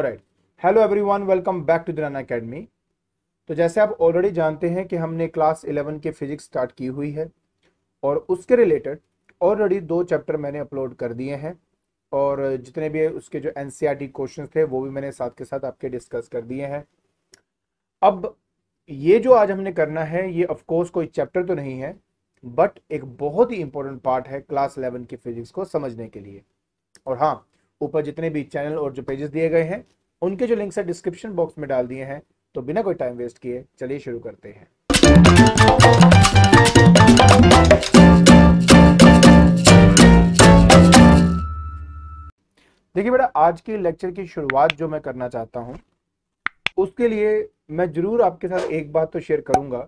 Right. Hello everyone, welcome back to the Run academy. तो जैसे आप ऑलरेडी जानते हैं कि हमने क्लास 11 के फिजिक्स स्टार्ट की हुई है और उसके रिलेटेड ऑलरेडी 2 चैप्टर मैंने अपलोड कर दिए हैं और जितने भी उसके जो एनसीईआरटी क्वेश्चंस थे वो भी मैंने साथ के साथ आपके डिस्कस कर दिए हैं। अब ये जो आज हमने करना है ये ऑफ कोर्स कोई चैप्टर तो नहीं है, बट एक बहुत ही इंपॉर्टेंट पार्ट है क्लास 11 की फिजिक्स को समझने के लिए। और हाँ, ऊपर जितने भी चैनल और जो पेजेस दिए गए हैं उनके जो लिंक्स है डिस्क्रिप्शन बॉक्स में डाल दिए हैं। तो बिना कोई टाइम वेस्ट किए चलिए शुरू करते हैं। देखिए बेटा, आज के लेक्चर की शुरुआत जो मैं करना चाहता हूं उसके लिए मैं जरूर आपके साथ एक बात तो शेयर करूंगा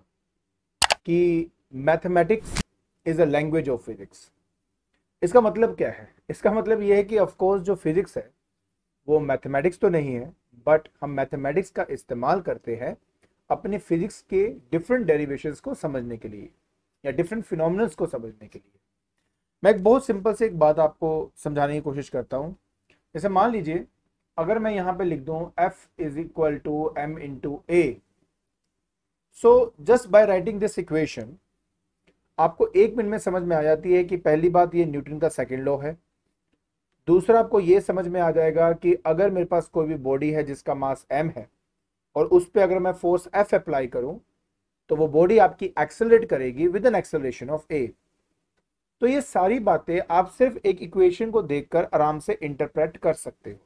कि mathematics is a language of physics. इसका मतलब क्या है? इसका मतलब यह है कि ऑफ कोर्स जो फिजिक्स है वो मैथमेटिक्स तो नहीं है, बट हम मैथमेटिक्स का इस्तेमाल करते हैं अपने फिजिक्स के डिफरेंट डेरिवेशंस को समझने के लिए या डिफरेंट फिनोमिनल्स को समझने के लिए। मैं एक बहुत सिंपल से एक बात आपको समझाने की कोशिश करता हूं। जैसे मान लीजिए अगर मैं यहां पे लिख दूं F is equal to M into A, so just by writing this equation आपको 1 मिनट में समझ में आ जाती है कि पहली बात ये न्यूटन का सेकेंड लॉ है। दूसरा, आपको ये समझ में आ जाएगा कि अगर मेरे पास कोई भी बॉडी है जिसका मास m है और उस पर अगर मैं फोर्स F अप्लाई करूं तो वो बॉडी आपकी एक्सेलरेट करेगी with an acceleration of a। तो ये सारी बातें आप सिर्फ एक इक्वेशन को देखकर आराम से इंटरप्रेट कर सकते हो।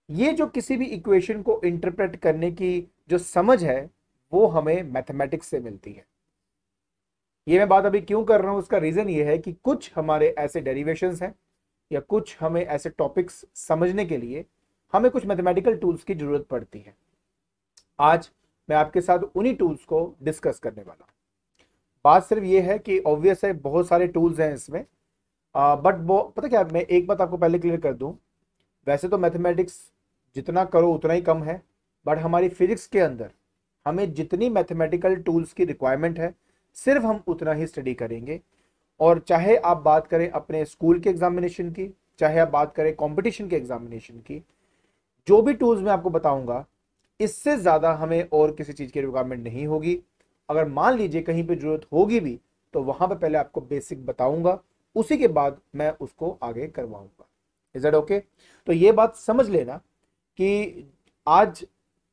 ये जो किसी भी इक्वेशन को इंटरप्रेट करने की जो समझ है वो हमें मैथमेटिक्स से मिलती है। ये मैं बात अभी क्यों कर रहा हूं, उसका रीजन ये है कि कुछ हमारे ऐसे डेरिवेशंस हैं या कुछ हमें ऐसे टॉपिक्स समझने के लिए हमें कुछ मैथमेटिकल टूल्स की जरूरत पड़ती है। आज मैं आपके साथ उन्हीं टूल्स को डिस्कस करने वाला हूं। बात सिर्फ ये है कि ऑब्वियस है बहुत सारे टूल्स हैं इसमें, बट वो पता क्या, मैं एक बात आपको पहले क्लियर कर दूं। वैसे तो मैथमेटिक्स जितना करो उतना ही कम है, बट हमारी फिजिक्स के अंदर हमें जितनी मैथमेटिकल टूल्स की रिक्वायरमेंट है सिर्फ हम उतना ही स्टडी करेंगे। और चाहे आप बात करें अपने स्कूल के एग्जामिनेशन की, चाहे आप बात करें कंपटीशन के एग्जामिनेशन की, जो भी टूल्स मैं आपको बताऊंगा इससे ज्यादा हमें और किसी चीज की रिक्वायरमेंट नहीं होगी। अगर मान लीजिए कहीं पे जरूरत होगी भी तो वहां पे पहले आपको बेसिक बताऊंगा, उसी के बाद मैं उसको आगे करवाऊंगा। Is that okay? तो ये बात समझ लेना कि आज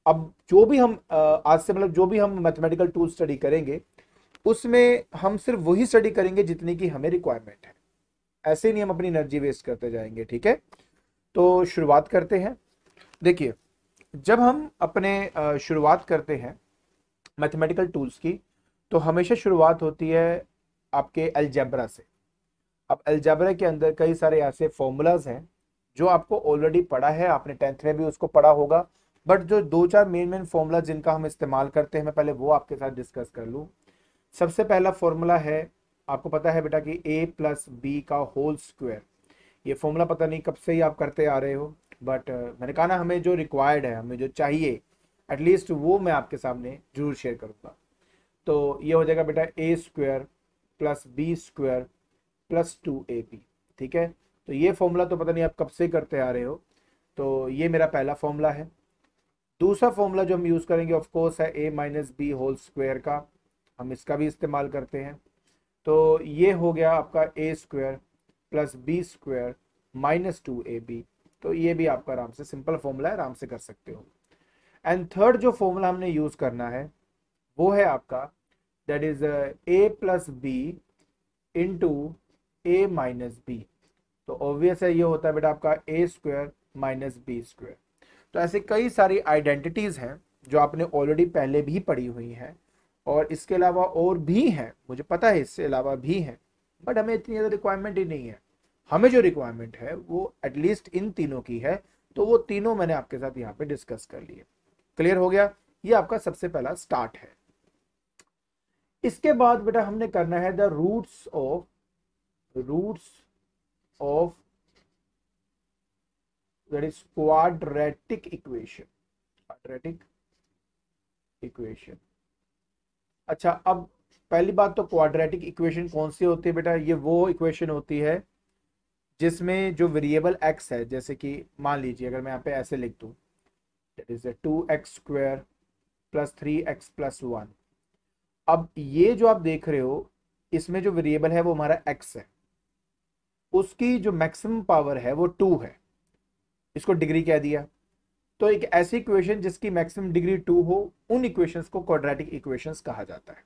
अब जो भी हम आज से मतलब जो भी हम मैथमेटिकल टूल स्टडी करेंगे उसमें हम सिर्फ वही स्टडी करेंगे जितनी की हमें रिक्वायरमेंट है। ऐसे नहीं हम अपनी एनर्जी वेस्ट करते जाएंगे, ठीक है? तो शुरुआत करते हैं। देखिए, जब हम अपने शुरुआत करते हैं मैथमेटिकल टूल्स की तो हमेशा शुरुआत होती है आपके अलजेब्रा से। अब अलजेब्रा के अंदर कई सारे ऐसे फॉर्मूलाज हैं जो आपको ऑलरेडी पढ़ा है, आपने 10th में भी उसको पढ़ा होगा, बट जो 2-4 मेन मेन फॉर्मूला जिनका हम इस्तेमाल करते हैं मैं पहले वो आपके साथ डिस्कस कर लूँ। सबसे पहला फॉर्मूला है, आपको पता है बेटा कि a प्लस बी का होल स्क्वायर। ये फॉर्मूला पता नहीं कब से ही आप करते आ रहे हो, बट मैंने कहा ना हमें जो रिक्वायर्ड है, हमें जो चाहिए एटलीस्ट वो मैं आपके सामने जरूर शेयर करूंगा। तो ये हो जाएगा बेटा A square plus B square plus 2ab। ठीक है, तो ये फॉर्मूला तो पता नहीं आप कब से करते आ रहे हो। तो ये मेरा पहला फॉर्मूला है। दूसरा फॉर्मूला जो हम यूज करेंगे ऑफ कोर्स है a minus B whole square का, हम इसका भी इस्तेमाल करते हैं। तो ये हो गया आपका A square plus B square minus 2ab। तो ये भी आपका आराम से सिंपल फॉर्मूला है, आराम से कर सकते हो। एंड थर्ड जो फॉर्मूला हमने यूज करना है वो है आपका that is A plus B into A minus B. तो ऑब्वियस है ये होता है बेटा आपका A square minus B square. तो ऐसे कई सारी आइडेंटिटीज हैं जो आपने ऑलरेडी पहले भी पढ़ी हुई हैं और इसके अलावा और भी हैं, मुझे पता है इससे अलावा भी हैं, बट हमें इतनी ज़्यादा रिक्वायरमेंट ही नहीं है। हमें जो रिक्वायरमेंट है वो एटलीस्ट इन तीनों की है, तो वो तीनों मैंने आपके साथ यहाँ पे डिस्कस कर लिए। क्लियर हो गया? ये आपका सबसे पहला स्टार्ट है। इसके बाद बेटा हमने करना है the roots of that is quadratic equation. अच्छा, अब पहली बात तो क्वाड्रेटिक इक्वेशन कौन सी होती है बेटा? ये वो इक्वेशन होती है जिसमें जो वेरिएबल x है, जैसे कि मान लीजिए अगर मैं यहाँ पे ऐसे लिख दूँ, that is 2x² plus 3x plus 1। अब ये जो आप देख रहे हो, इसमें जो वेरिएबल है वो हमारा x है, उसकी जो मैक्सिमम पावर है वो 2 है, इसको डिग्री कह दिया। तो एक ऐसी इक्वेशन जिसकी मैक्सिमम डिग्री 2 हो, उन इक्वेशंस को क्वाड्रेटिक इक्वेशंस कहा जाता है।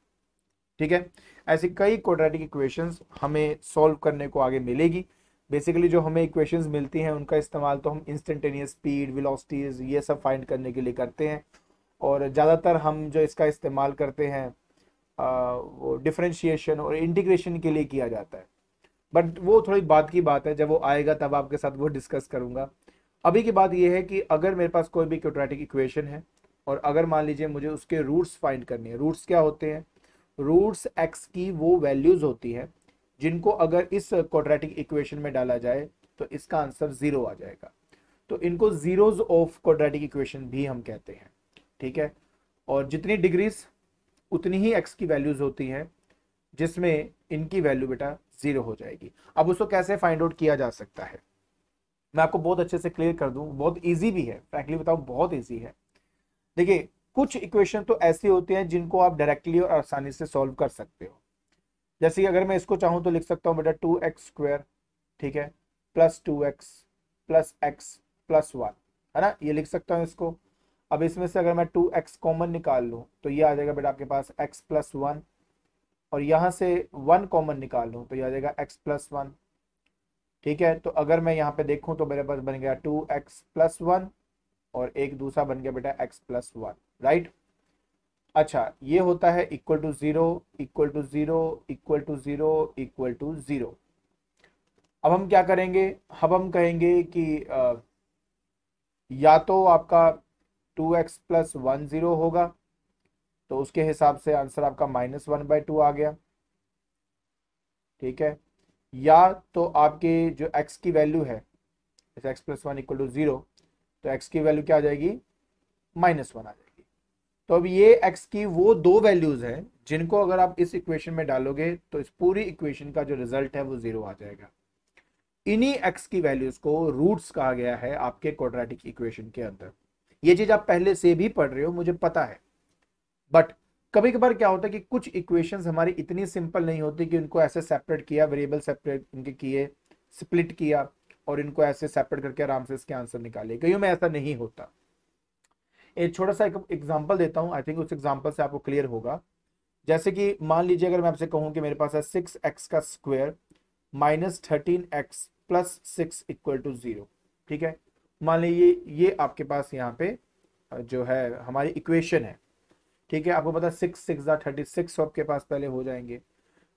ठीक है, ऐसी कई क्वाड्रेटिक इक्वेशंस हमें सॉल्व करने को आगे मिलेगी। बेसिकली जो हमें इक्वेशंस मिलती हैं उनका इस्तेमाल तो हम इंस्टेंटेनियस स्पीड, वेलोसिटीज, ये सब फाइंड करने के लिए करते हैं। और ज़्यादातर हम जो इसका इस्तेमाल करते हैं वो डिफरेंशिएशन और इंटीग्रेशन के लिए किया जाता है। बट वो थोड़ी बात की बात है, जब वो आएगा तब आपके साथ वो डिस्कस करूंगा। अभी की बात ये है कि अगर मेरे पास कोई भी क्वाड्रेटिक इक्वेशन है और अगर मान लीजिए मुझे उसके रूट्स फाइंड करनी है। रूट्स क्या होते हैं? रूट्स एक्स की वो वैल्यूज होती है जिनको अगर इस क्वाड्रेटिक इक्वेशन में डाला जाए तो इसका आंसर 0 आ जाएगा। तो इनको जीरोज ऑफ क्वाड्रेटिक इक्वेशन भी हम कहते हैं। ठीक है, और जितनी डिग्रीज उतनी ही एक्स की वैल्यूज होती हैं, जिसमें इनकी वैल्यू बेटा 0 हो जाएगी। अब उसको कैसे फाइंड आउट किया जा सकता है, मैं आपको बहुत अच्छे से क्लियर कर दूं। बहुत इजी भी है, फ्रैंकली बताऊं बहुत इजी है। देखिए, कुछ इक्वेशन तो ऐसी होती हैं जिनको आप डायरेक्टली और आसानी से सॉल्व कर सकते हो। जैसे कि अगर मैं इसको चाहूं तो लिख सकता हूं बेटा 2x², ठीक है, plus 2x plus x plus 1, है ना, ये लिख सकता हूं इसको। अब इसमें से अगर मैं 2x कॉमन निकाल लूं तो ये आ जाएगा बेटा आपके पास x प्लस 1, और यहां से 1 कॉमन निकाल लूं तो ये आ जाएगा x प्लस 1। ठीक है, तो अगर मैं यहाँ पे देखूं तो मेरे पास बन गया 2x प्लस 1 और एक दूसरा बन गया बेटा x प्लस 1, राइट। अच्छा, ये होता है equal to 0, equal to 0, equal to 0, equal to 0। अब हम क्या करेंगे? अब हम कहेंगे कि या तो आपका 2x प्लस 1 0 होगा, तो उसके हिसाब से आंसर आपका -1/2 आ गया। ठीक है, या तो आपके जो x की वैल्यू है, जैसे x प्लस 1 इक्वल टू 0, तो x की वैल्यू क्या आ जाएगी? -1 आ जाएगी। तो अब ये x की वो दो वैल्यूज हैं जिनको अगर आप इस इक्वेशन में डालोगे तो इस पूरी इक्वेशन का जो रिजल्ट है वो 0 आ जाएगा। इन्हीं x की वैल्यूज को रूट्स कहा गया है आपके क्वाड्रेटिक इक्वेशन के अंदर। ये चीज आप पहले से भी पढ़ रहे हो, मुझे पता है, बट कभी कभार क्या होता है कि कुछ इक्वेशंस हमारी इतनी सिंपल नहीं होती कि उनको ऐसे सेपरेट किया, वेरिएबल सेपरेट उनके किए, स्प्लिट किया और इनको ऐसे सेपरेट करके आराम से इसके आंसर निकाले। कईयों में ऐसा नहीं होता। एक छोटा सा एग्जांपल देता हूं, आई थिंक उस एग्जांपल से आपको क्लियर होगा। जैसे कि मान लीजिए अगर मैं आपसे कहूं कि मेरे पास है 6x का square minus 13x plus 6 equal to 0। ठीक है, मान लीजिए ये आपके पास यहाँ पे जो है हमारी इक्वेशन है। ठीक है, आपको पता है 6 6 36 आपके पास पहले हो जाएंगे।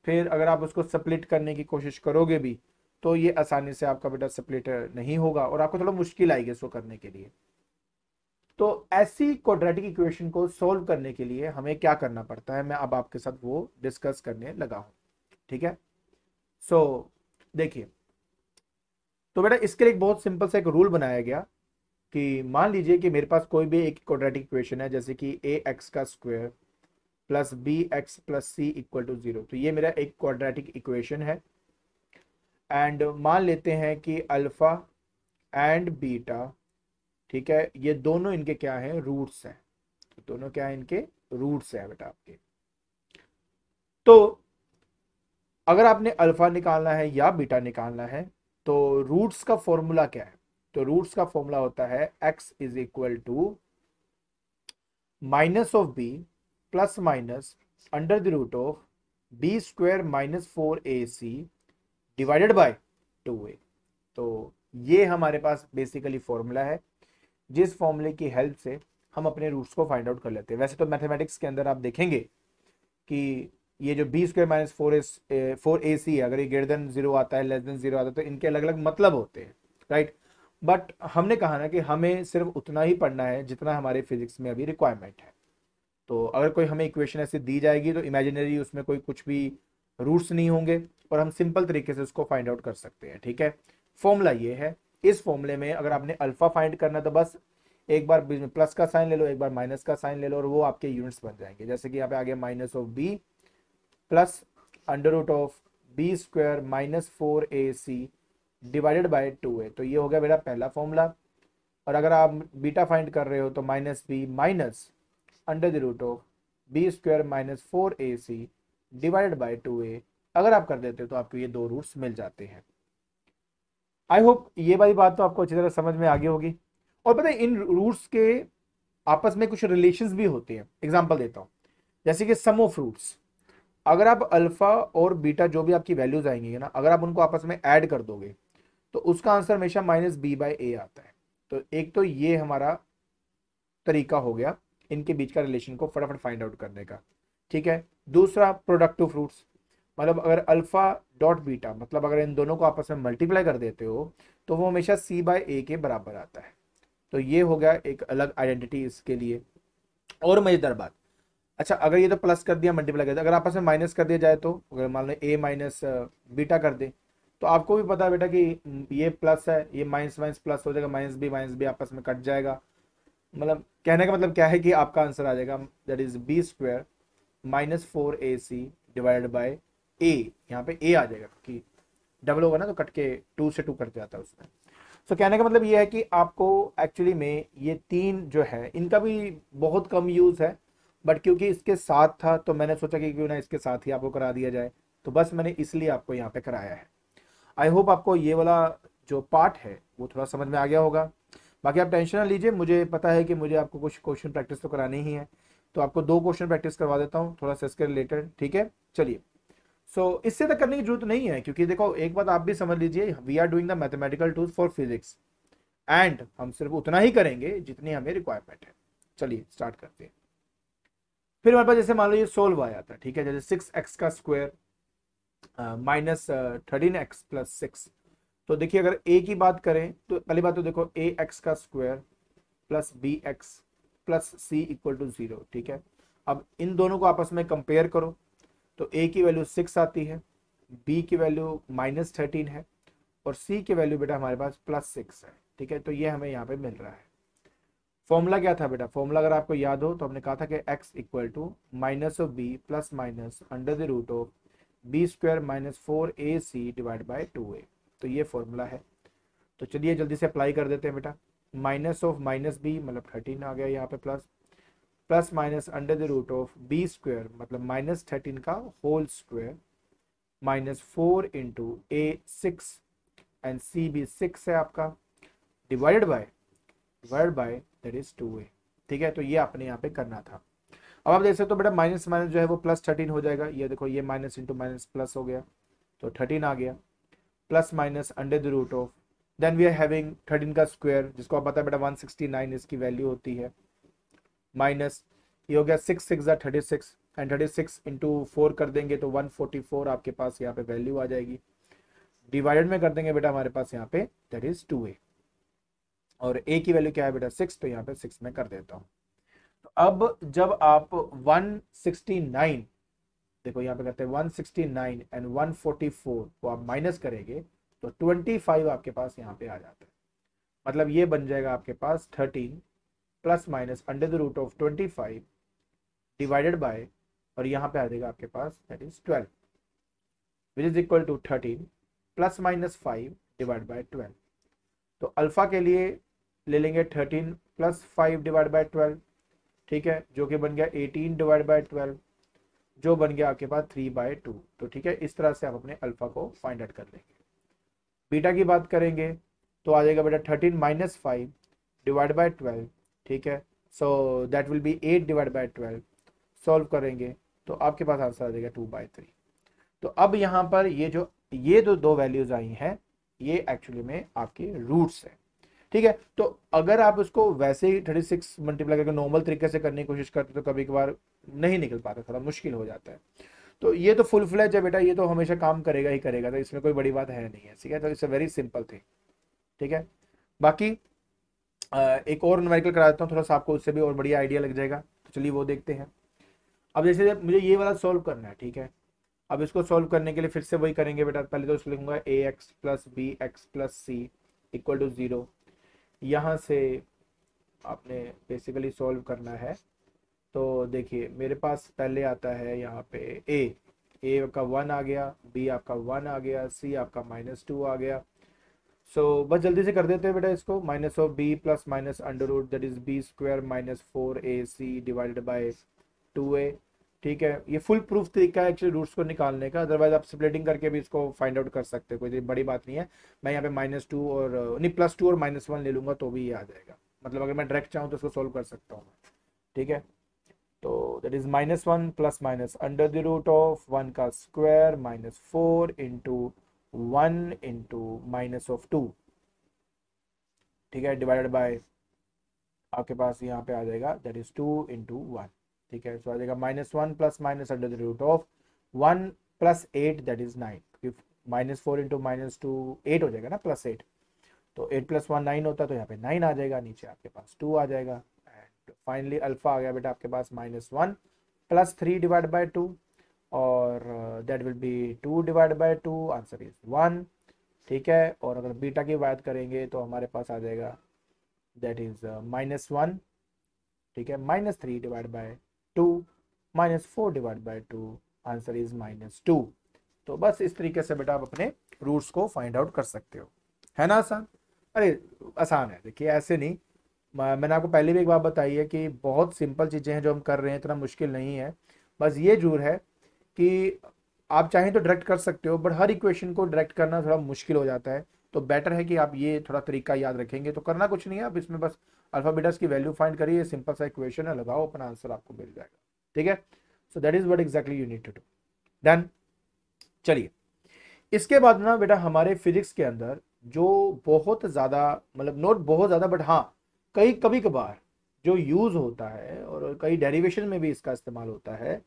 फिर अगर आप उसको स्प्लिट करने की कोशिश करोगे भी तो ये आसानी से आपका बेटा स्प्लिट नहीं होगा और आपको थोड़ा मुश्किल आएगी इसको करने के लिए। तो ऐसी क्वाड्रेटिक इक्वेशन को सॉल्व करने के लिए हमें क्या करना पड़ता है, मैं अब आपके साथ वो डिस्कस करने लगा हूं। ठीक है, सो देखिए, तो बेटा इसके लिए एक बहुत सिंपल सा एक रूल बनाया गया कि मान लीजिए कि मेरे पास कोई भी एक क्वाड्रेटिक इक्वेशन है, जैसे कि ax का square plus bx plus c equal to 0। तो ये मेरा एक क्वाड्रेटिक इक्वेशन है एंड मान लेते हैं कि अल्फा एंड बीटा, ठीक है, ये दोनों इनके क्या हैं? रूट्स हैं। तो दोनों क्या है? इनके रूट्स हैं बेटा आपके। तो अगर आपने अल्फा निकालना है या बीटा निकालना है तो रूट्स का फॉर्मूला क्या है? तो रूट्स का फॉर्मूला होता है x is equal to minus of B plus minus under the root of B square minus 4ac divided by 2a। तो ये हमारे पास बेसिकली फॉर्मूला है जिस फॉर्मूले की हेल्प से हम अपने रूट्स को फाइंड आउट कर लेते हैं। वैसे तो मैथमेटिक्स के अंदर आप देखेंगे कि ये जो बी स्क्वायर माइनस 4ac है, अगर ये ग्रेटर देन 0 आता है, लेस देन 0 आता है, तो इनके अलग अलग मतलब होते हैं, राइट। बट हमने कहा ना कि हमें सिर्फ उतना ही पढ़ना है जितना हमारे फिजिक्स में अभी रिक्वायरमेंट है। तो अगर कोई हमें इक्वेशन ऐसी दी जाएगी तो इमेजिनरी उसमें कोई कुछ भी रूट्स नहीं होंगे और हम सिंपल तरीके से उसको फाइंड आउट कर सकते हैं। ठीक है, फॉर्मूला ये है। इस फॉर्मूले में अगर आपने अल्फा फाइंड करना तो बस एक बार बीच में प्लस का साइन ले लो, एक बार माइनस का साइन ले लो और वो आपके यूनिट्स बन जाएंगे। जैसे कि यहाँ पे आ गया minus of B plus under root of B square minus 4ac divided by 2a। तो ये हो गया मेरा पहला फॉर्मूला। और अगर आप बीटा फाइंड कर रहे हो तो minus B minus under the root of B square minus 4ac divided by 2a। अगर आप कर देते हो तो आपको ये दो रूट्स मिल जाते हैं। आई होप ये वाली बात तो आपको अच्छी तरह समझ में आ गई होगी। और पता है इन रूट्स के आपस में कुछ रिलेशंस भी होते हैं। एग्जांपल देता हूँ, जैसे कि सम ऑफ रूट्स। अगर आप अल्फा और बीटा जो भी आपकी वैल्यूज आएंगी ना, अगर आप उनको आपस में ऐड कर दोगे तो उसका आंसर हमेशा माइनस बी बाई ए आता है। तो एक तो ये हमारा तरीका हो गया इनके बीच का रिलेशन को फटाफट फाइंड आउट करने का। ठीक है। दूसरा प्रोडक्ट ऑफ रूट्स, मतलब अगर अल्फा डॉट बीटा, मतलब अगर इन दोनों को आपस में मल्टीप्लाई कर देते हो तो वो हमेशा सी बाय ए के बराबर आता है। तो ये हो गया एक अलग आइडेंटिटी इसके लिए। और मजेदार बात, अच्छा अगर ये तो प्लस कर दिया मल्टीप्लाई कर दिया, अगर आपस में माइनस कर दिया जाए तो अगर मान लो ए माइनस बीटा कर दे तो आपको भी पता है बेटा कि ये प्लस है, ये माइनस माइनस प्लस हो जाएगा, माइनस बी आपस में कट जाएगा। मतलब कहने का मतलब क्या है कि आपका आंसर आ जाएगा that is B square minus 4ac divided by A. यहाँ पे ए आ जाएगा क्योंकि डबल होगा ना तो कट के 2 से 2 कट जाता है उसमें। तो कहने का मतलब ये है कि आपको एक्चुअली में ये तीन जो है इनका भी बहुत कम यूज है, बट क्योंकि इसके साथ था तो मैंने सोचा कि क्यों ना इसके साथ ही आपको करा दिया जाए, तो बस मैंने इसलिए आपको यहाँ पे कराया है। आई होप आपको ये वाला जो पार्ट है वो थोड़ा समझ में आ गया होगा। बाकी आप टेंशन ना लीजिए, मुझे पता है कि मुझे आपको कुछ क्वेश्चन प्रैक्टिस तो करानी ही है, तो आपको 2 क्वेश्चन प्रैक्टिस करवा देता हूँ थोड़ा सा इसके रिलेटेड। ठीक है, चलिए। इससे तक करने की जरूरत नहीं है, क्योंकि देखो एक बात आप भी समझ लीजिए, we are doing the mathematical tools for physics and हम सिर्फ उतना ही करेंगे जितनी हमें रिक्वायरमेंट है। चलिए स्टार्ट करते हैं। फिर हमारे पास जैसे मान लो ये सोल्व आया था, ठीक है, जैसे 6x का स्क्वायर माइनस 13x प्लस 6। तो देखिए अगर a की बात करें तो पहली बात तो देखो ax का square plus bx plus c equal to 0। ठीक है, अब इन दोनों को आपस में कंपेयर करो तो a की वैल्यू 6 आती है, b की वैल्यू माइनस 13 है और c की वैल्यू बेटा हमारे पास प्लस 6 है। ठीक है, तो ये हमें यहाँ पे मिल रहा है। फॉर्मूला क्या था बेटा, फॉर्मूला अगर आपको याद हो तो हमने कहा था कि x equal to minus of B plus minus under the root of B square minus 4ac divide by 2a। तो ये फॉर्मूला है। तो चलिए जल्दी से अप्लाई कर देते हैं बेटा। माइनस ऑफ माइनस बी मतलब 13 आ गया यहाँ पे, plus plus minus under the root of B square मतलब माइनस 13 का whole square minus 4 into A 6 and C भी 6 है आपका, divided by that is 2a। ठीक है, तो ये आपने यहाँ पे करना था। अब आप देख सकते हो बेटा माइनस माइनस जो है वो प्लस 13 हो जाएगा। ये देखो ये माइनस इंटू माइनस प्लस हो गया तो 13 आ गया, plus minus under the root of, then we are having 13 का स्क्वायर जिसको आप पता है बेटा 169 इसकी वैल्यू होती है, माइनस ये हो गया 6 6 36 एंड 36 इंटू 4 कर देंगे तो 144 आपके पास यहाँ पे वैल्यू आ जाएगी। डिवाइडेड में कर देंगे बेटा हमारे पास यहाँ पे दैट इज 2a और a की वैल्यू क्या है बेटा 6, तो यहाँ पे 6 में कर देता हूँ। तो अब जब आप 169 देखो यहाँ पे करते हैं 169 एंड 144 को आप माइनस करेंगे तो 25 आपके पास यहाँ पे आ जाता है। मतलब ये बन जाएगा आपके पास 13 plus minus under the root of 25 divided by, और यहाँ पे आ जाएगा आपके पास that is 12 which is equal to 13 plus minus 5 divide by 12। तो अल्फा के लिए ले लेंगे 13 प्लस 5 डिवाइड बाय 12। ठीक है, जो कि बन गया 18 डिवाइड बाय 12 जो बन गया आपके पास 3/2। तो ठीक है, इस तरह से आप अपने अल्फा को फाइंड आउट कर लेंगे। बीटा की बात करेंगे तो आ जाएगा बेटा 13 माइनस 5 डिवाइड बाय 12। ठीक है, so that will be 8 divide by 12। Solve करेंगे तो आपके पास आंसर आ जाएगा 2/3। तो अब यहाँ पर ये जो दो वैल्यूज आई हैं ये एक्चुअली में आपके रूट्स है। ठीक है, तो अगर आप उसको वैसे ही 36 मल्टीप्लाई करके नॉर्मल तरीके से करने की कोशिश करते तो कभी कभार नहीं निकल पाता, थोड़ा मुश्किल हो जाता है। तो ये तो फुल फ्लैज है बेटा, ये तो हमेशा काम करेगा ही करेगा, तो इसमें कोई बड़ी बात है नहीं है। ठीक है, तो it's a very simple thing. ठीक है, बाकी एक और न्यूमेरिकल करा देता हूँ थोड़ा सा, आपको उससे भी और बढ़िया आइडिया लग जाएगा। तो चलिए वो देखते हैं। अब जैसे मुझे ये वाला सॉल्व करना है, ठीक है, अब इसको सॉल्व करने के लिए फिर से वही करेंगे बेटा। पहले तो इसको लिखूंगा ax plus B X plus C equal to 0। यहाँ से आपने बेसिकली सॉल्व करना है। तो देखिए मेरे पास पहले आता है यहाँ पे a का 1 आ गया, b आपका 1 आ गया, c आपका -2 आ गया, सो बस जल्दी से कर देते हैं बेटा इसको, minus of B plus minus under root that is B square minus 4ac divided by 2a। ठीक है, ये फुल प्रूफ तरीका है एक्चुअली रूट्स को निकालने का, अदरवाइज आप स्प्लिटिंग करके भी इसको फाइंड आउट कर सकते हो, कोई बड़ी बात नहीं है। मैं यहाँ पे -2 और नहीं +2 और -1 ले लूंगा तो भी ये आ जाएगा, मतलब अगर मैं डायरेक्ट चाहूँ तो इसको सोल्व कर सकता हूँ। ठीक है, तो that is -1 plus minus under the root of 1 का square -4 into 1 into minus of 2। ठीक है, डिवाइडेड बाय आपके पास यहाँ पे आ जाएगा दैट इज 2 इंटू 1। ठीक है, सो आ जाएगा -1 plus minus under the root of 1 plus 8 that is 9, क्योंकि -4 इंटू -2 8 हो जाएगा ना, +8, तो 8 + 1 9 होता है, तो यहाँ पे 9 आ जाएगा, नीचे आपके पास 2 आ जाएगा। एंड फाइनली अल्फा आ गया बेटा आपके पास -1 प्लस 3 डिवाइड बाय 2, और that will be 2 divide by 2, answer is 1। ठीक है, और अगर बीटा की बात करेंगे तो हमारे पास आ जाएगा दैट इज -1। ठीक है, -3 divide by 2 -4 divide by 2, answer is -2। तो बस इस तरीके से बेटा आप अपने रूट्स को फाइंड आउट कर सकते हो, है ना आसान? अरे आसान है, देखिए ऐसे नहीं, मैंने आपको पहले भी एक बात बताई है कि बहुत सिंपल चीज़ें हैं जो हम कर रहे हैं, इतना मुश्किल नहीं है। बस ये जरूर है कि आप चाहें तो डायरेक्ट कर सकते हो, बट हर इक्वेशन को डायरेक्ट करना थोड़ा मुश्किल हो जाता है, तो बेटर है कि आप ये थोड़ा तरीका याद रखेंगे तो करना कुछ नहीं है, आप इसमें बस अल्फा बीटास की वैल्यू फाइंड करिए, सिंपल सा इक्वेशन है, लगाओ, अपना आंसर आपको मिल जाएगा। ठीक है, so that is what exactly you need to do. Done. चलिए, इसके बाद ना बेटा हमारे फिजिक्स के अंदर जो बहुत ज़्यादा, मतलब नोट बहुत ज़्यादा, बट हाँ कई कभी कभार जो यूज़ होता है और कई डेरिवेशन में भी इसका इस्तेमाल होता है,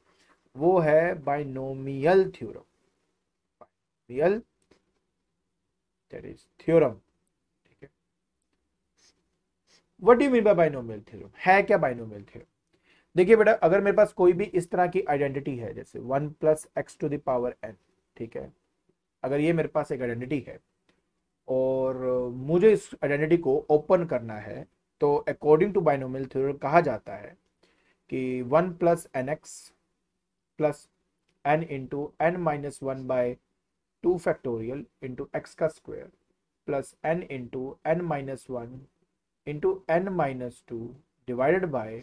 वो है binomial theorem. Binomial that is theorem. ठीक है, what do you mean by binomial theorem? है क्या बाइनोमियल थ्योरम? देखिए बेटा, अगर मेरे पास कोई भी इस तरह की आइडेंटिटी है, जैसे 1 + x⁴n, ठीक है, अगर ये मेरे पास एक आइडेंटिटी है और मुझे इस आइडेंटिटी को ओपन करना है, तो अकॉर्डिंग टू बाइनोमियल थ्योरम कहा जाता है कि 1 + nx plus n into n - 1 by 2 factorial into X का square plus n into n - 1 into n - 2 divided by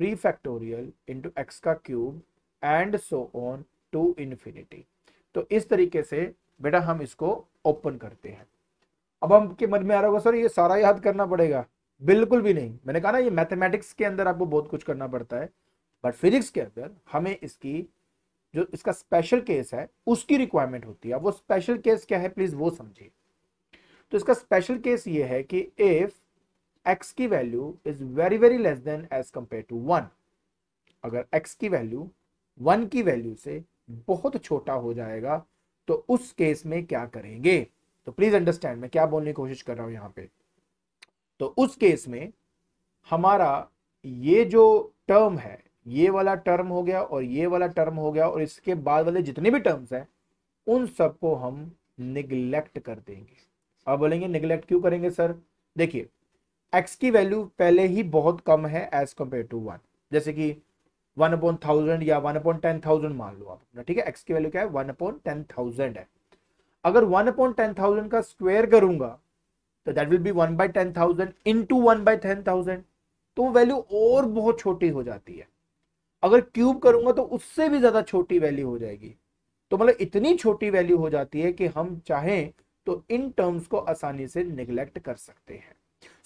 3 factorial into X का cube and so on to infinity. तो इस तरीके से बेटा हम इसको ओपन करते हैं। अब हमके मन में आ रहा होगा सर ये सारा याद करना पड़ेगा? बिल्कुल भी नहीं, मैंने कहा ना ये मैथमेटिक्स के अंदर आपको बहुत कुछ करना पड़ता है, बट फिजिक्स के अंदर हमें इसकी जो इसका स्पेशल केस है उसकी रिक्वायरमेंट होती है। अब वो स्पेशल केस क्या है प्लीज वो समझिए। तो इसका स्पेशल केस ये है कि इफ x की value is very very less than as compare to 1, अगर x की वैल्यू 1 की वैल्यू से बहुत छोटा हो जाएगा तो उस केस में क्या करेंगे? तो प्लीज अंडरस्टैंड मैं क्या बोलने की कोशिश कर रहा हूं यहां पे। तो उस केस में हमारा ये जो टर्म है, ये वाला टर्म हो गया और ये वाला टर्म हो गया, और इसके बाद वाले जितने भी टर्म्स हैं उन सबको हम निगलेक्ट कर देंगे। अब बोलेंगे निगलेक्ट क्यों करेंगे सर? देखिए, x की वैल्यू पहले ही बहुत कम है एज कंपेयर टू 1, जैसे कि 1/1000 या 1/10,000 मान लो आप अपना। ठीक है, x की वैल्यू क्या है? 1/10,000 है। अगर 1/10,000 का स्क्वायर करूंगा तो दैट विल बी 1/10,000 इंटू 1/10,000, तो वैल्यू और बहुत छोटी हो जाती है। अगर क्यूब करूंगा तो उससे भी ज्यादा छोटी वैल्यू हो जाएगी। तो मतलब इतनी छोटी वैल्यू हो जाती है कि हम चाहें तो इन टर्म्स को आसानी से निगलेक्ट कर सकते हैं।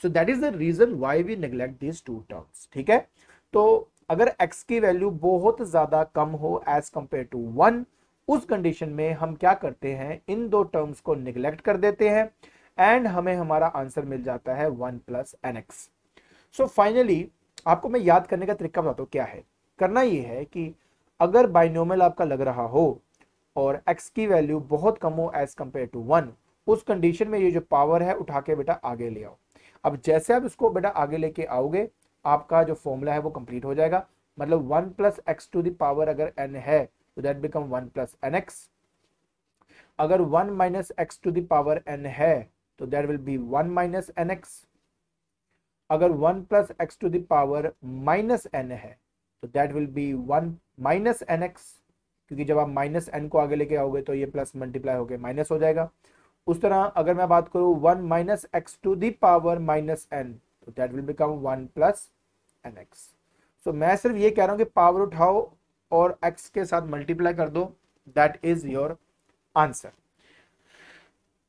So that is the reason why we neglect these two terms. ठीक है, तो अगर x की वैल्यू बहुत ज्यादा कम हो एज कंपेयर टू 1, उस कंडीशन में हम क्या करते हैं, इन दो टर्म्स को निगलेक्ट कर देते हैं एंड हमें हमारा आंसर मिल जाता है 1 + nx। सो फाइनली आपको मैं याद करने का तरीका बताता हूं क्या है। करना यह है कि अगर बाइनोमियल आपका लग रहा हो और x की वैल्यू बहुत कम हो एज कंपेयर टू 1, उस कंडीशन में ये जो पावर है उठा के बेटा आगे ले आओ। अब जैसे आप इसको बेटा आगे लेके आओगे, आपका जो फॉर्मूला है वो कंप्लीट हो जाएगा। मतलब 1 + x⁴ अगर n है तो दैट बिकम 1 + nx। अगर 1 - x⁴ n है तो दैट विल बी 1 - nx। अगर 1 + x⁻- n है तो दैट विल बी 1 - nx, क्योंकि जब आप -n को आगे लेके आओगे तो ये प्लस मल्टीप्लाई होकर माइनस हो जाएगा। उस तरह अगर मैं बात करूं 1 minus X to the power minus N, तो that will become 1 plus N X. So मैं सिर्फ ये कह रहा हूं कि पावर उठाओ और x के साथ मल्टीप्लाई कर दो, दैट इज योर आंसर।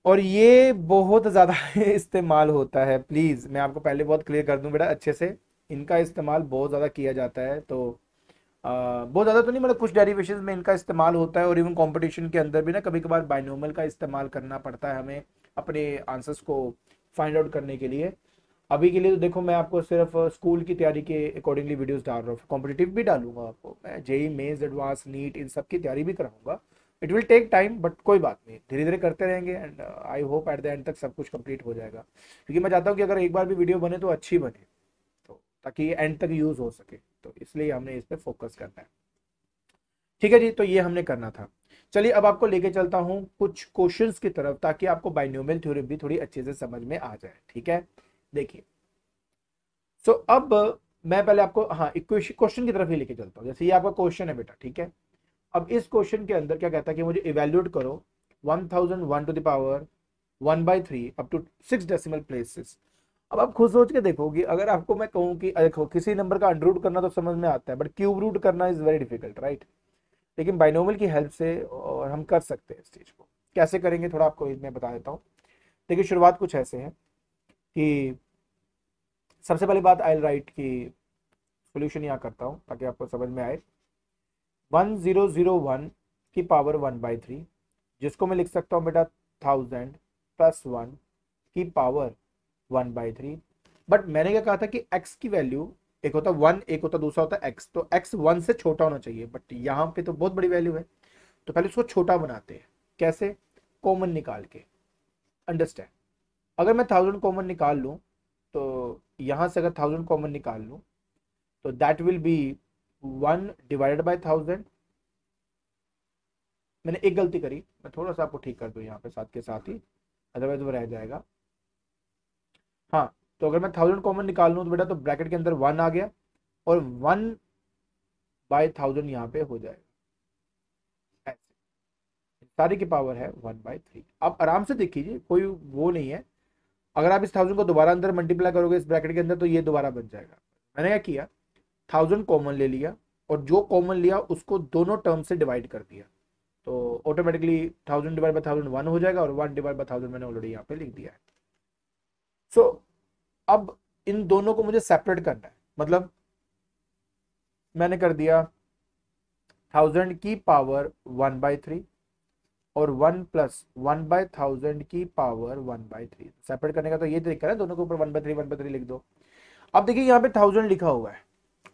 और ये बहुत ज़्यादा इस्तेमाल होता है, प्लीज़ मैं आपको पहले बहुत क्लियर कर दूं बेटा अच्छे से, इनका इस्तेमाल बहुत ज़्यादा किया जाता है। तो बहुत ज़्यादा तो नहीं, मतलब कुछ डेरिवेशंस में इनका इस्तेमाल होता है, और इवन कंपटीशन के अंदर भी ना कभी कभार बाइनोमियल का इस्तेमाल करना पड़ता है हमें अपने आंसर्स को फाइंड आउट करने के लिए। अभी के लिए तो देखो मैं आपको सिर्फ स्कूल की तैयारी के अकॉर्डिंगली वीडियोस डाल रहा हूँ, कॉम्पिटिटिव भी डालूंगा आपको, मैं जेई मेंस एडवांस नीट इन सब की तैयारी भी कराऊंगा। It will take time but कोई बात नहीं, धीरे धीरे करते रहेंगे and I hope at the end तक सब कुछ कंप्लीट हो जाएगा, क्योंकि मैं चाहता हूँ कि अगर एक बार भी वीडियो बने तो अच्छी बने, तो ताकि ये एंड तक यूज हो सके, तो इसलिए हमने इस पर फोकस करना है। ठीक है जी, तो ये हमने करना था। चलिए अब आपको लेके चलता हूँ कुछ क्वेश्चंस की तरफ, ताकि आपको बाइनोमियल थ्योरी भी थोड़ी अच्छे से समझ में आ जाए। ठीक है, देखिए सो अब मैं पहले आपको हाँ क्वेश्चन की तरफ ही लेके चलता हूँ। जैसे ये आपका क्वेश्चन है बेटा, ठीक है। अब इस क्वेश्चन के अंदर क्या कहता है कि मुझे इवेल्युएट करो 1001 to the power 1/3 up to 6 decimal places. अब आप खुद सोच के देखोगे, अगर आपको मैं कहूँ कि देखो किसी नंबर का अंडर रूट करना तो समझ में आता है, बट क्यूब रूट करना इज वेरी डिफिकल्ट, राइट। लेकिन बाइनोमियल की हेल्प से और हम कर सकते हैं इस चीज को। कैसे करेंगे थोड़ा आपको मैं बता देता हूँ। देखिए शुरुआत कुछ ऐसे है कि सबसे पहली बात आई राइट की सोल्यूशन यहाँ करता हूँ ताकि आपको समझ में आए। 1001 की पावर 1/3, जिसको मैं लिख सकता हूँ बेटा 1000 प्लस 1 की पावर 1/3। बट मैंने क्या कहा था कि x की वैल्यू एक होता 1, एक होता दूसरा होता x, तो x 1 से छोटा होना चाहिए, बट यहाँ पे तो बहुत बड़ी वैल्यू है, तो पहले उसको छोटा बनाते हैं। कैसे? कॉमन निकाल के। अंडरस्टैंड? अगर मैं 1000 कॉमन निकाल लूँ, तो यहाँ से अगर 1000 कॉमन निकाल लूँ, तो that will be 1 divided bye 1000। मैंने एक गलती करी, मैं थोड़ा सा आपको ठीक कर दूं यहाँ पे साथ के साथ ही, अदरवाइज वो रह जाएगा। हाँ, तो अगर मैं 1000 कॉमन निकाल लूँ तो बेटा तो ब्रैकेट के अंदर 1 आ गया, और 1/1000 यहाँ पे हो जाएगा। ऐसे सारी की पावर है 1/3। आप आराम से देख लीजिए, कोई वो नहीं है। अगर आप इस 1000 को दोबारा अंदर मल्टीप्लाई करोगे इस ब्रैकेट के अंदर, तो ये दोबारा बन जाएगा। मैंने क्या किया, 1000 कॉमन ले लिया, और जो कॉमन लिया उसको दोनों टर्म से डिवाइड कर दिया, तो ऑटोमेटिकली 1000 डिवाइड बाय 1000 1 हो जाएगा, और 1 डिवाइड बाय 1000 मैंने ऑलरेडी यहाँ पे लिख दिया है। सो अब इन दोनों को मुझे सेपरेट करना है, मतलब मैंने कर दिया 1000 की पावर 1/3 और 1 प्लस 1/1000 की पावर 1/3। सेपरेट करने का तो ये तरीका है, दोनों के ऊपर 1/3 1/3 लिख दो। अब देखिए यहाँ पे 1000 लिखा हुआ है,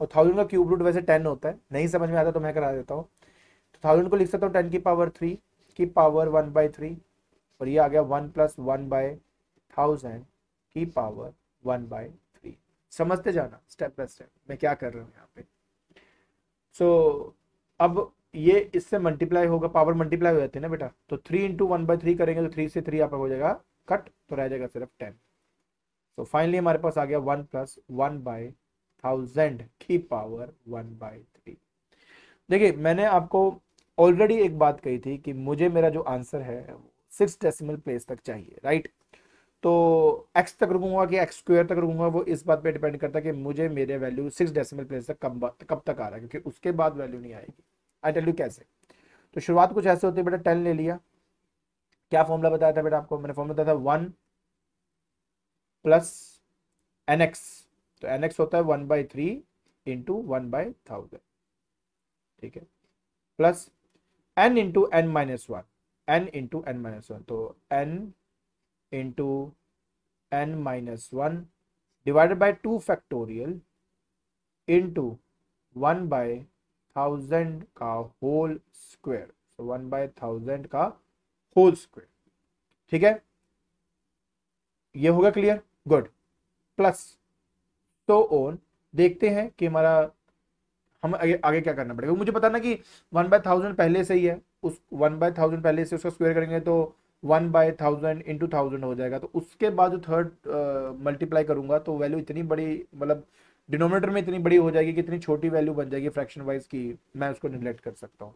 और 1000 का क्यूब रूट वैसे 10 होता है, नहीं समझ में आता तो मैं करा देता हूँ। तो 1000 को लिख सकता हूँ 10 की पावर 3 की पावर 1/3, और ये आ गया 1 प्लस 1/1000 की पावर 1/3। समझते जाना स्टेप बाय स्टेप मैं क्या कर रहा हूँ यहाँ पे। सो अब ये इससे मल्टीप्लाई होगा, पावर मल्टीप्लाई हो जाती है ना बेटा, तो 3 इंटू 1/3 करेंगे तो 3 से 3 यहाँ पर हो जाएगा कट, तो रह जाएगा सिर्फ 10। तो फाइनली हमारे पास आ गया 1 प्लस 1/1000 की पावर 1/3। देखिए मैंने आपको ऑलरेडी एक बात कही थी कि मुझे मेरा जो आंसर है 6 डेसिमल प्लेस तक चाहिए, राइट। तो x तक रुकूंगा कि x स्क्वायर तक रुकूंगा, वो इस बात पे डिपेंड करता है कि मुझे मेरे वैल्यू 6 डेसिमल प्लेस तक कब तक आ रहा है, क्योंकि उसके बाद वैल्यू नहीं आएगी। आई टेल यू कैसे। तो शुरुआत कुछ ऐसे होती है बेटा, 10 ले लिया। क्या फॉर्मूला बताया था बेटा आपको? मैंने फॉर्मूला बताया था 1 प्लस nx, तो nx होता है 1/3 इंटू 1/1000, ठीक है, plus n into n minus 1, n into n minus 1, तो n into n minus 1 divided bye 2 factorial into 1/1000 का होल स्क्वायर, तो 1/1000 का होल स्क्वायर। ठीक है, ये होगा क्लियर? गुड। प्लस तो ऑन देखते हैं कि हमारा हम आगे आगे क्या करना पड़ेगा। मुझे पता ना कि 1/1000 पहले से ही है, उस 1/1000 पहले से उसका स्क्वायर करेंगे तो 1/1000 इंटू 1000 हो जाएगा, तो उसके बाद जो थर्ड मल्टीप्लाई करूंगा तो वैल्यू इतनी बड़ी, मतलब डिनोमिनेटर में इतनी बड़ी हो जाएगी कि इतनी छोटी वैल्यू बन जाएगी फ्रैक्शन वाइज की मैं उसको निगलेक्ट कर सकता हूँ।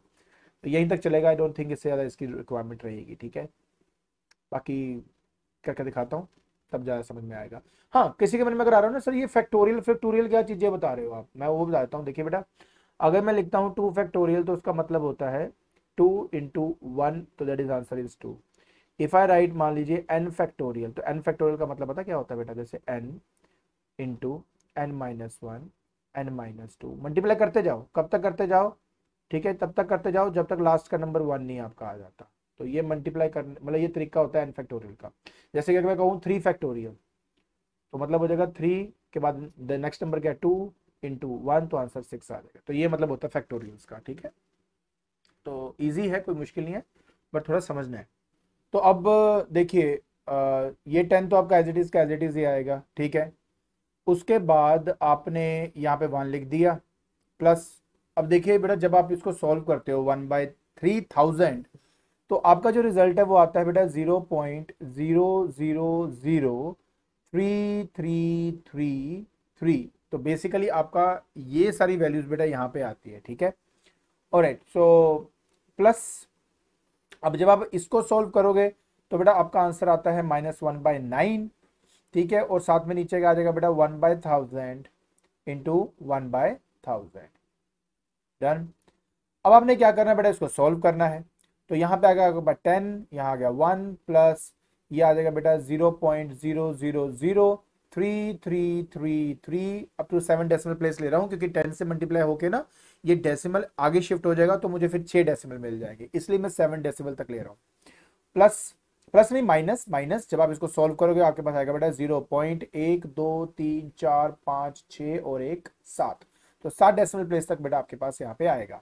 तो यहीं तक चलेगा, आई डोंट थिंक इससे ज़्यादा इसकी रिक्वायरमेंट रहेगी। ठीक है, बाकी करके दिखाता हूँ, तब ज़्यादा समझ में आएगा। हाँ, किसी के मन में अगर आ रहा हो ना सर ये फैक्टोरियल फैक्टोरियल क्या चीज़ें बता रहे हो आप, मैं वो बता देता हूँ। देखिए बेटा, अगर मैं लिखता हूँ 2 फैक्टोरियल तो उसका मतलब होता है 2 इंटू 1, तो that is answer is 2। If I write मान लीजिए n फैक्टोरियल, तो n फैक्टोरियल का मतलब पता क्या होता है बेटा, जैसे n into N minus one N minus two, multiply करते जाओ, कब तक करते जाओ, ठीक है, तब तक करते जाओ जब तक लास्ट का नंबर 1 नहीं आपका आ जाता। तो ये मल्टीप्लाई करने मतलब ये तरीका होता है एन फैक्टोरियल का। जैसे कि अगर मैं कहूँ 3 फैक्टोरियल, तो मतलब हो जाएगा 3 के बाद द नेक्स्ट नंबर क्या है 2 इंटू 1, तो आंसर 6 आ जाएगा। तो ये मतलब होता है फैक्टोरियल्स का, ठीक है। तो ईजी है, कोई मुश्किल नहीं है, बट थोड़ा समझना है। तो अब देखिए, ये 10 तो आपका एज इट इज का एज इट इज ही आएगा, ठीक है। उसके बाद आपने यहाँ पे 1 लिख दिया, प्लस, अब देखिए बेटा जब आप इसको सॉल्व करते हो 1/3000, तो आपका जो रिजल्ट है वो आता है बेटा 0.000333। तो बेसिकली आपका ये सारी वैल्यूज बेटा यहाँ पे आती है, ठीक है। ऑलराइट, सो प्लस, अब जब आप इसको सॉल्व करोगे तो बेटा आपका आंसर आता है -1/9, ठीक है। और साथ में नीचे क्या आ जाएगा बेटा 1/1000 इंटू 1/1000, डन। अब आपने क्या करना है बेटा, इसको सॉल्व करना है। तो यहाँ पे आ गया बेटा 10, यहाँ आ गया 1, प्लस ये आ जाएगा बेटा 0.000333। अप टू 7 डेसिमल प्लेस ले रहा हूँ क्योंकि 10 से मल्टीप्लाई होके ना ये डेसिमल आगे शिफ्ट हो जाएगा, तो मुझे फिर 6 डेसिमल मिल जाएंगे, इसलिए मैं 7 डेसिमल तक ले रहा हूँ। प्लस, प्लस नहीं माइनस, माइनस जब आप इसको सॉल्व करोगे आपके पास आएगा बेटा 0.1 2 3 4 5 6 और 1 7। तो 7 डेसिमल प्लेस तक बेटा आपके पास यहाँ पे आएगा।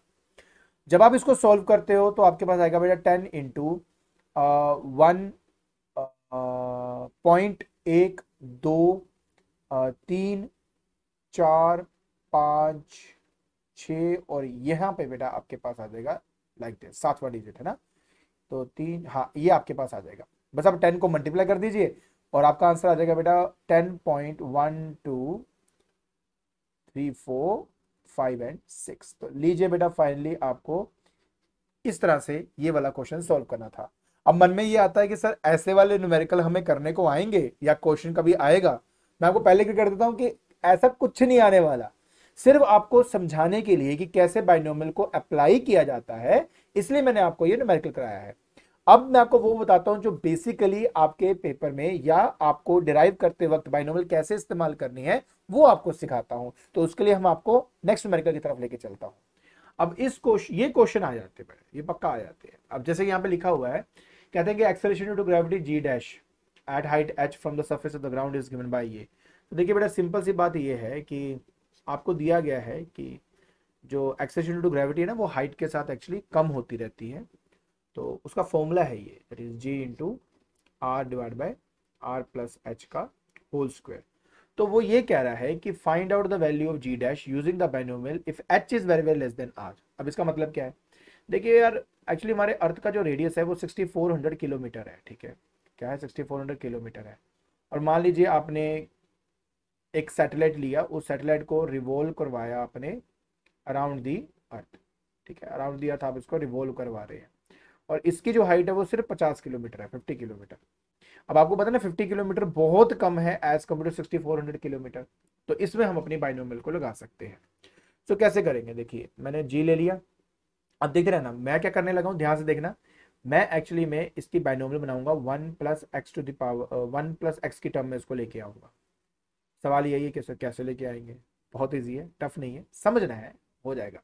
जब आप इसको सॉल्व करते हो तो आपके पास आएगा बेटा 10 इंटू 1.1 2 3 4 5 6, और यहाँ पे बेटा आपके पास आ जाएगा लाइक दिस, 7वां डिजिट है ना, तो 3, हाँ ये आपके पास आ जाएगा। बस आप 10 को मल्टीप्लाई कर दीजिए और आपका आंसर आ जाएगा बेटा 10.1234 5 एंड 6। तो लीजिए बेटा फाइनली आपको इस तरह से ये वाला क्वेश्चन सॉल्व करना था। अब मन में ये आता है कि सर ऐसे वाले न्यूमेरिकल हमें करने को आएंगे या क्वेश्चन कभी आएगा। मैं आपको पहले क्लियर कर देता हूं कि ऐसा कुछ नहीं आने वाला, सिर्फ आपको समझाने के लिए कि कैसे बाइनोमियल को अप्लाई किया जाता है, इसलिए मैंने आपको ये न्यूमेरिकल कराया है। अब मैं आपको वो बताता हूं जो बेसिकली आपके पेपर में या आपको डिराइव करते वक्त बाइनोमियल कैसे इस्तेमाल करनी है वो आपको सिखाता हूं। तो उसके लिए हम आपको नेक्स्ट न्यूमेरिकल की तरफ लेके चलता हूं। अब इस क्वेश्चन, ये क्वेश्चन आ जाते हैं, ये पक्का आ जाते हैं। अब जैसे यहाँ पे लिखा हुआ है, कहते हैं कि acceleration due to gravity G dash at height h from the surface of the ground is given by ये। तो देखिए बेटा सिंपल सी बात ये है कि आपको दिया गया है कि जो एक्सेलरेशन ड्यू टू ग्रेविटी है ना वो हाइट के साथ एक्चुअली कम होती रहती है। तो उसका फॉर्मूला है ये, that is G into R divide by R plus H का होल स्क्वायर। तो वो ये कह रहा है कि find out the value of G dash using the binomial if H is very very less than R. अब इसका मतलब क्या है, देखिए यार एक्चुअली हमारे अर्थ का जो रेडियस है वो 6400 किलोमीटर है, ठीक है। क्या है, 6400 किलोमीटर है। और मान लीजिए आपने एक सैटेलाइट लिया, उस सैटेलाइट को रिवॉल्व करवाया आपने अराउंड दी अर्थ, ठीक है, अराउंड दी अर्थ आप इसको रिवॉल्व करवा रहे हैं, और इसकी जो हाइट है वो सिर्फ 50 किलोमीटर है, 50 किलोमीटर। अब आपको पता है ना 50 किलोमीटर बहुत कम है एज कम्पेयर टू 6400 किलोमीटर। तो इसमें हम अपनी बाइनोमियल को लगा सकते हैं। तो कैसे करेंगे, देखिए मैंने जी ले लिया। अब देख रहे हैं ना मैं क्या करने लगा हूं, ध्यान से देखना। मैं एक्चुअली में इसकी बाइनोमियल बनाऊंगा 1 + x की टर्म में इसको लेके आऊंगा। सवाल यही है कैसे कैसे लेके आएंगे, बहुत ईजी है, टफ नहीं है, समझना है, हो जाएगा।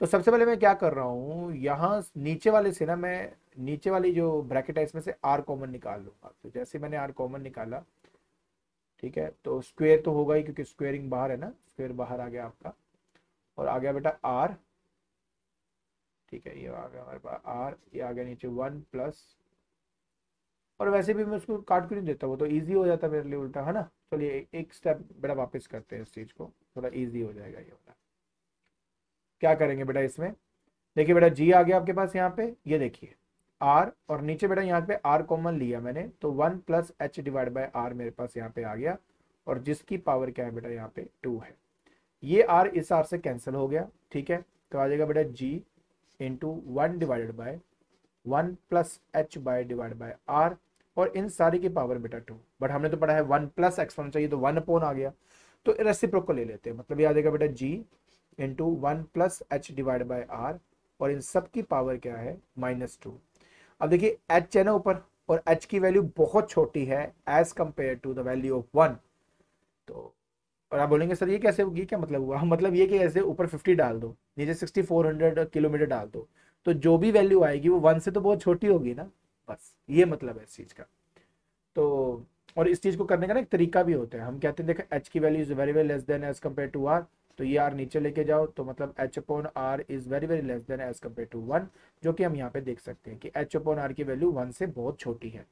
तो सबसे पहले मैं क्या कर रहा हूँ, यहाँ नीचे वाले से ना मैं नीचे वाली जो ब्रैकेट है इसमें से आर कॉमन निकाल लूंगा। तो जैसे मैंने आर कॉमन निकाला, ठीक है, तो स्क्वायर तो होगा ही क्योंकि स्क्वेयरिंग बाहर है ना, स्क्वायर बाहर आ गया आपका, और आ गया बेटा आर, ठीक है, ये आ गया हमारे पास आर, ये आ गया नीचे 1 प्लस, और वैसे भी मैं उसको काट क्यों नहीं देता, वो तो ईजी हो जाता है मेरे लिए उल्टा, है ना। चलिए एक स्टेप बेटा वापस करते हैं इस चीज़ को, थोड़ा ईजी हो जाएगा ये वाला। क्या करेंगे बेटा इसमें, देखिए बेटा जी आ गया आपके पास यहाँ पे, ये देखिए आर, और नीचे बेटा यहाँ पे आर कॉमन लिया मैंने, तो 1 + h डिवाइड बाय आर मेरे पास यहाँ पे आ गया, और जिसकी पावर क्या है बेटा यहाँ पे 2 है। ये आर इस आर से कैंसिल हो गया, ठीक है। तो आ जाएगा बेटा जी into 1 divided by 1 + h by divide by R, और इन सारी की पावर बेटा 2। बट हमने तो पढ़ा है 1 प्लस एक्स होना चाहिए, तो 1 अपॉन आ गया, तो रेसिप्रोकल ले लेते हैं। मतलब ये आ जाएगा बेटा g into 1 plus H divide by R, और इन सब की पावर क्या है -2। अब देखिए h है ना ऊपर, और h की वैल्यू बहुत छोटी है as compare to the value of 1। तो और आप बोलेंगे सर ये कैसे होगी, क्या मतलब हुआ? मतलब ये कि ऐसे ऊपर 50 डाल दो, नीचे 6400 किलोमीटर डाल दो, तो जो भी वैल्यू आएगी वो 1 से तो बहुत छोटी होगी ना, बस ये मतलब है इस चीज का। तो और इस चीज को करने का ना एक तरीका भी होता है, हम कहते हैं देखो h की value is very very less than as compare to r, तो ये r नीचे लेके जाओ, तो मतलब h upon r is very very less than as compare to 1, जो कि हम यहाँ पे देख सकते हैं कि h अपॉन r की वैल्यू 1 से बहुत छोटी है।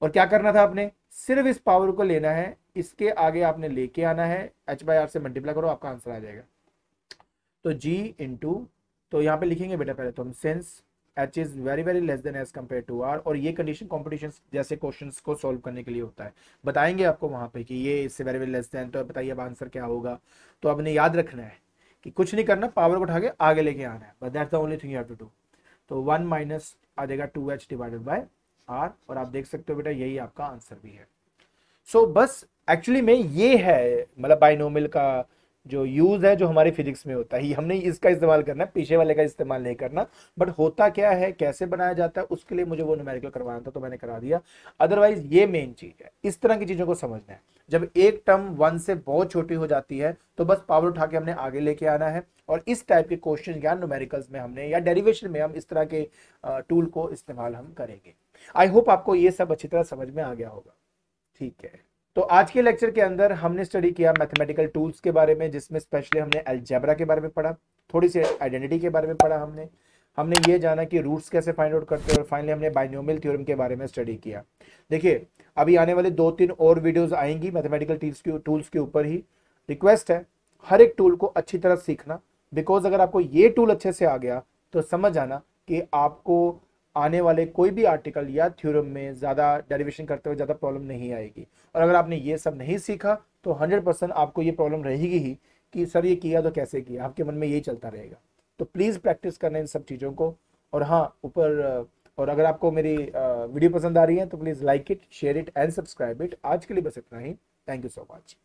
और क्या करना था आपने, सिर्फ इस पावर को लेना है, इसके आगे आपने लेके आना है, h बाई आर से मल्टीप्लाई करो, आपका आंसर आ जाएगा। तो g इंटू, तो यहाँ पे लिखेंगे बेटा पहले तो हम since h is very very less than as compare to r, और ये कंडीशन कॉम्पिटिशन जैसे क्वेश्चंस को सॉल्व करने के लिए होता है, बताएंगे आपको वहां पे कि ये इससे वेरी वेरी लेस देन, तो बताइए अब आंसर क्या होगा। तो आपने याद रखना है कि कुछ नहीं करना, पावर को उठा के आगे लेके आना है, but that's the only thing you have to do. तो 1 माइनस आ जाएगा 2h डिवाइडेड बाय r, और आप देख सकते हो बेटा यही आपका आंसर भी है। सो बस एक्चुअली में ये है मतलब बाइनोमियल का जो यूज है जो हमारी फिजिक्स में होता है, हमने इसका इस्तेमाल करना है, पीछे वाले का इस्तेमाल नहीं करना। बट होता क्या है, कैसे बनाया जाता है, उसके लिए मुझे वो न्यूमेरिकल करवाना था, तो मैंने करा दिया। अदरवाइज ये मेन चीज है, इस तरह की चीजों को समझना है। जब एक टर्म 1 से बहुत छोटी हो जाती है तो बस पावर उठा के हमने आगे लेके आना है, और इस टाइप के क्वेश्चन या न्यूमेरिकल्स में हमने या डेरिवेशन में हम इस तरह के टूल को इस्तेमाल हम करेंगे। आई होप आपको ये सब अच्छी तरह समझ में आ गया होगा। ठीक है, तो आज के लेक्चर के अंदर हमने स्टडी किया मैथमेटिकल टूल्स के बारे में, जिसमें स्पेशली हमने अलजेब्रा के बारे में पढ़ा, थोड़ी सी आइडेंटिटी के बारे में पढ़ा, हमने ये जाना कि रूट्स कैसे फाइंड आउट करते हैं, और फाइनली हमने बाइनोमियल थ्योरम के बारे में स्टडी किया। देखिए अभी आने वाले 2-3 और वीडियोस आएंगी मैथमेटिकल टूल्स के ऊपर ही। रिक्वेस्ट है हर एक टूल को अच्छी तरह सीखना, बिकॉज अगर आपको ये टूल अच्छे से आ गया तो समझ आना कि आपको आने वाले कोई भी आर्टिकल या थ्योरम में ज़्यादा डेरिवेशन करते हुए ज़्यादा प्रॉब्लम नहीं आएगी। और अगर आपने ये सब नहीं सीखा तो 100% आपको ये प्रॉब्लम रहेगी ही कि सर ये किया तो कैसे किया, आपके मन में यही चलता रहेगा। तो प्लीज़ प्रैक्टिस करना इन सब चीज़ों को। और हाँ ऊपर और अगर आपको मेरी वीडियो पसंद आ रही है तो please like it, share it and subscribe it. आज के लिए बस इतना ही। Thank you so much.